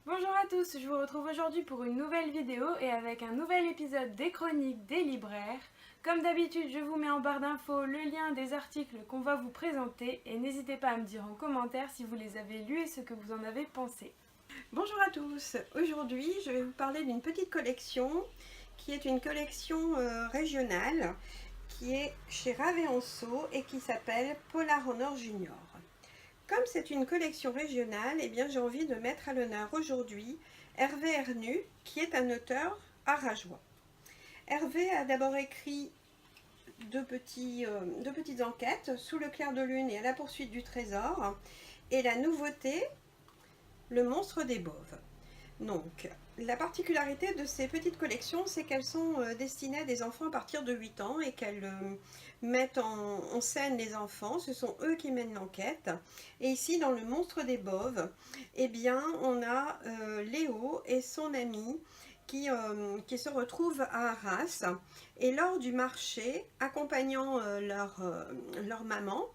Bonjour à tous, je vous retrouve aujourd'hui pour une nouvelle vidéo et avec un nouvel épisode des chroniques des libraires. Comme d'habitude, je vous mets en barre d'infos le lien des articles qu'on va vous présenter et n'hésitez pas à me dire en commentaire si vous les avez lus et ce que vous en avez pensé. Bonjour à tous, aujourd'hui je vais vous parler d'une petite collection qui est une collection régionale qui est chez Ravensaux et qui s'appelle Polar Honor Junior. Comme c'est une collection régionale, eh bien j'ai envie de mettre à l'honneur aujourd'hui Hervé Hernu qui est un auteur arageois. Hervé a d'abord écrit deux petites enquêtes, Sous le clair de lune et À la poursuite du trésor, et la nouveauté, Le monstre des boves. Donc, la particularité de ces petites collections, c'est qu'elles sont destinées à des enfants à partir de 8 ans et qu'elles mettent en scène les enfants. Ce sont eux qui mènent l'enquête. Et ici, dans Le monstre des boves, eh bien, on a Léo et son ami qui se retrouvent à Arras. Et lors du marché, accompagnant leur maman,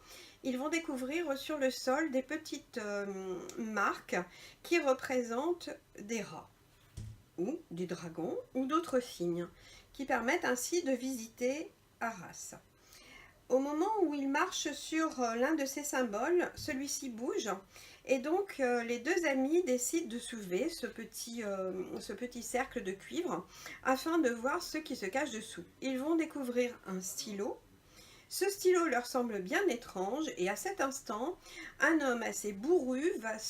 ils vont découvrir sur le sol des petites marques qui représentent des rats ou des dragons ou d'autres signes qui permettent ainsi de visiter Arras. Au moment où ils marchent sur l'un de ces symboles, celui-ci bouge et donc les deux amis décident de soulever ce petit cercle de cuivre afin de voir ce qui se cache dessous. Ils vont découvrir un stylo. Ce stylo leur semble bien étrange et à cet instant, un homme assez bourru va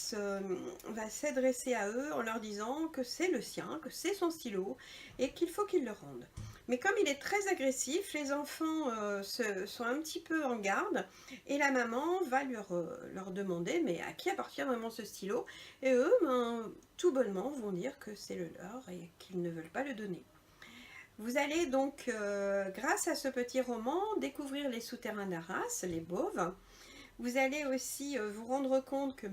s'adresser à eux en leur disant que c'est le sien, que c'est son stylo et qu'il faut qu'ils le rendent. Mais comme il est très agressif, les enfants sont un petit peu en garde et la maman va leur demander mais à qui appartient vraiment ce stylo, et eux, tout bonnement, vont dire que c'est le leur et qu'ils ne veulent pas le donner. Vous allez donc, grâce à ce petit roman, découvrir les souterrains d'Arras, les Boves. Vous allez aussi vous rendre compte que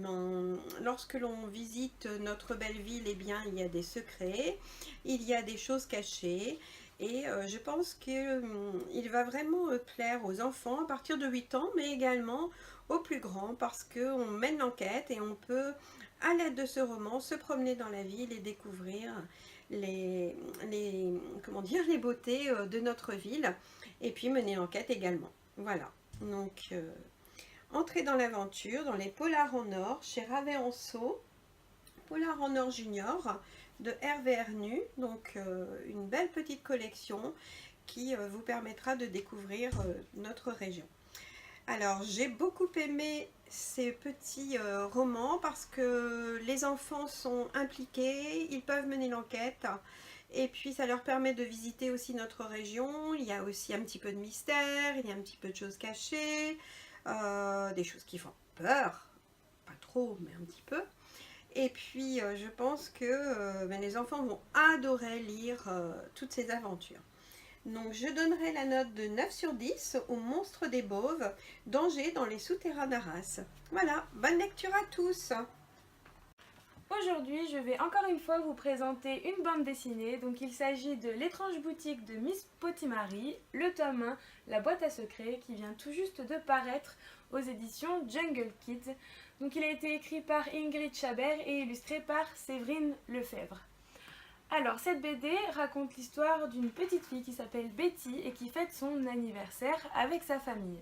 lorsque l'on visite notre belle ville, eh bien, il y a des secrets, il y a des choses cachées. Et je pense qu'il va vraiment plaire aux enfants à partir de 8 ans, mais également aux plus grands, parce qu'on mène l'enquête et on peut, à l'aide de ce roman, se promener dans la ville et découvrir les beautés de notre ville, et puis mener l'enquête également. Voilà, donc entrez dans l'aventure, dans les Polars en or, chez Ravensaux, Polar en or Junior, de Hervé Hernu, donc une belle petite collection qui vous permettra de découvrir notre région. Alors, j'ai beaucoup aimé ces petits romans parce que les enfants sont impliqués, ils peuvent mener l'enquête et puis ça leur permet de visiter aussi notre région. Il y a aussi un petit peu de mystère, il y a un petit peu de choses cachées, des choses qui font peur, pas trop mais un petit peu. Et puis je pense que les enfants vont adorer lire toutes ces aventures. Donc je donnerai la note de 9 sur 10 au monstre des Boves, Danger dans les souterrains d'Arras. Voilà, bonne lecture à tous. Aujourd'hui, je vais encore une fois vous présenter une bande dessinée. Donc il s'agit de L'étrange boutique de Miss Potimari, le tome 1, La boîte à secrets, qui vient tout juste de paraître aux éditions Jungle Kids. Donc il a été écrit par Ingrid Chabert et illustré par Séverine Lefebvre. Alors, cette BD raconte l'histoire d'une petite fille qui s'appelle Betty et qui fête son anniversaire avec sa famille.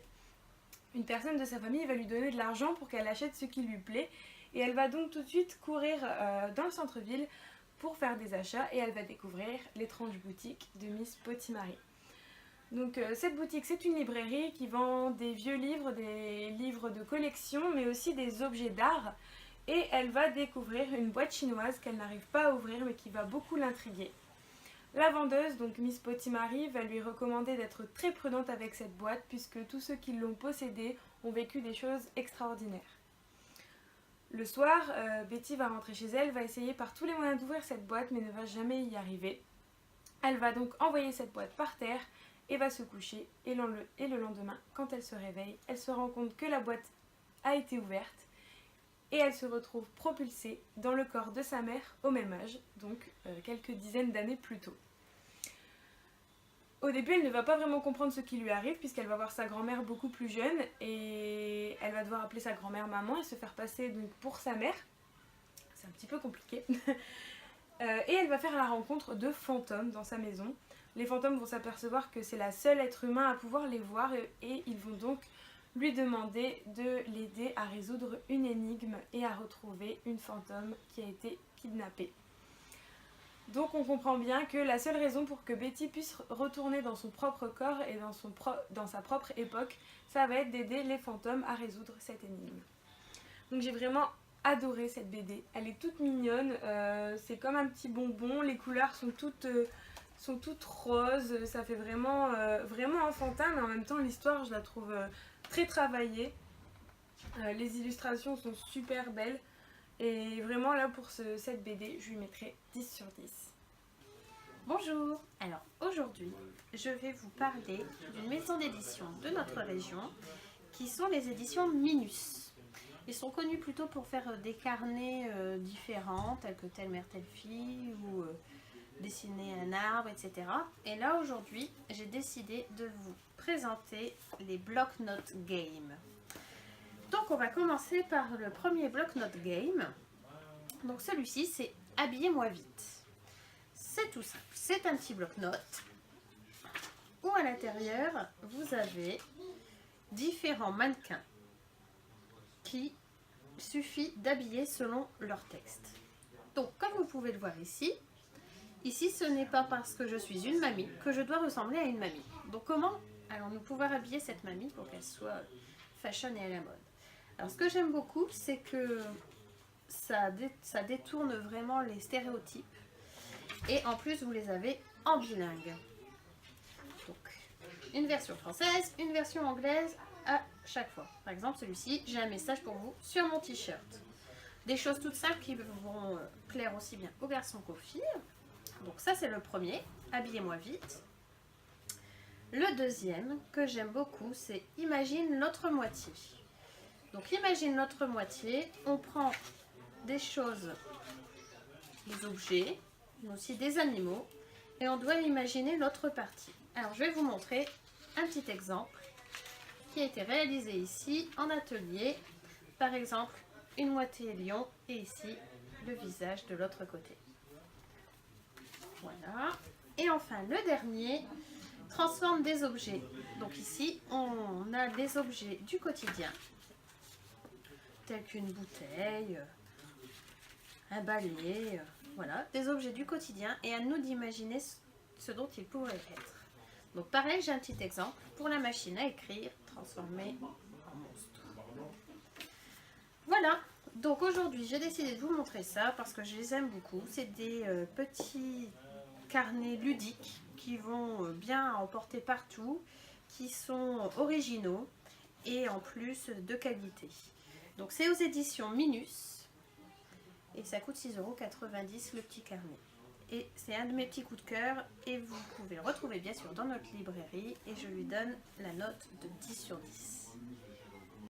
Une personne de sa famille va lui donner de l'argent pour qu'elle achète ce qui lui plaît et elle va donc tout de suite courir dans le centre-ville pour faire des achats et elle va découvrir l'étrange boutique de Miss Potimari. Donc cette boutique, c'est une librairie qui vend des vieux livres, des livres de collection, mais aussi des objets d'art. Et elle va découvrir une boîte chinoise qu'elle n'arrive pas à ouvrir mais qui va beaucoup l'intriguer. La vendeuse, donc Miss Potimari, va lui recommander d'être très prudente avec cette boîte puisque tous ceux qui l'ont possédée ont vécu des choses extraordinaires. Le soir, Betty va rentrer chez elle, va essayer par tous les moyens d'ouvrir cette boîte mais ne va jamais y arriver. Elle va donc envoyer cette boîte par terre et va se coucher et le lendemain, quand elle se réveille, elle se rend compte que la boîte a été ouverte et elle se retrouve propulsée dans le corps de sa mère au même âge, donc quelques dizaines d'années plus tôt. Au début, elle ne va pas vraiment comprendre ce qui lui arrive puisqu'elle va voir sa grand-mère beaucoup plus jeune et elle va devoir appeler sa grand-mère maman et se faire passer donc pour sa mère. c'est un petit peu compliqué. Et elle va faire la rencontre de fantômes dans sa maison. Les fantômes vont s'apercevoir que c'est la seule être humain à pouvoir les voir et ils vont donc lui demander de l'aider à résoudre une énigme et à retrouver une fantôme qui a été kidnappée. Donc on comprend bien que la seule raison pour que Betty puisse retourner dans son propre corps et dans sa propre époque, ça va être d'aider les fantômes à résoudre cette énigme. Donc j'ai vraiment adoré cette BD, elle est toute mignonne, c'est comme un petit bonbon, les couleurs sont toutes roses, ça fait vraiment enfantin, mais en même temps l'histoire je la trouve très travaillée. Les illustrations sont super belles et vraiment là pour cette BD je lui mettrai 10 sur 10. Bonjour, alors aujourd'hui je vais vous parler d'une maison d'édition de notre région qui sont les éditions Minus. Ils sont connus plutôt pour faire des carnets différents tels que Telle mère telle fille ou dessiner un arbre, etc. Et là aujourd'hui j'ai décidé de vous présenter les block-notes game. Donc on va commencer par le premier block-notes game. Donc celui-ci c'est Habillez-moi vite. C'est tout simple, c'est un petit bloc-notes où à l'intérieur vous avez différents mannequins qui suffit d'habiller selon leur texte. Donc comme vous pouvez le voir ici ce n'est pas parce que je suis une mamie que je dois ressembler à une mamie. Donc comment allons-nous pouvoir habiller cette mamie pour qu'elle soit fashion et à la mode? Alors ce que j'aime beaucoup c'est que ça détourne vraiment les stéréotypes et en plus vous les avez en bilingue. Donc une version française, une version anglaise à chaque fois. Par exemple celui-ci, j'ai un message pour vous sur mon t-shirt. Des choses toutes simples qui vont plaire aussi bien aux garçons qu'aux filles. Donc ça c'est le premier, Habillez-moi vite. Le deuxième que j'aime beaucoup c'est Imagine l'autre moitié. Donc imagine l'autre moitié, on prend des choses, des objets, mais aussi des animaux et on doit imaginer l'autre partie. Alors je vais vous montrer un petit exemple qui a été réalisé ici en atelier. Par exemple, une moitié lion et ici le visage de l'autre côté. Voilà. Et enfin, le dernier transforme des objets. Donc ici, on a des objets du quotidien, tels qu'une bouteille, un balai, voilà, des objets du quotidien et à nous d'imaginer ce dont ils pourraient être. Donc pareil, j'ai un petit exemple pour la machine à écrire transformée en monstre. Voilà, donc aujourd'hui j'ai décidé de vous montrer ça parce que je les aime beaucoup. C'est des petits carnets ludiques qui vont bien emporter partout, qui sont originaux et en plus de qualité. Donc c'est aux éditions Minus et ça coûte 6,90 € le petit carnet. Et c'est un de mes petits coups de cœur et vous pouvez le retrouver bien sûr dans notre librairie et je lui donne la note de 10 sur 10.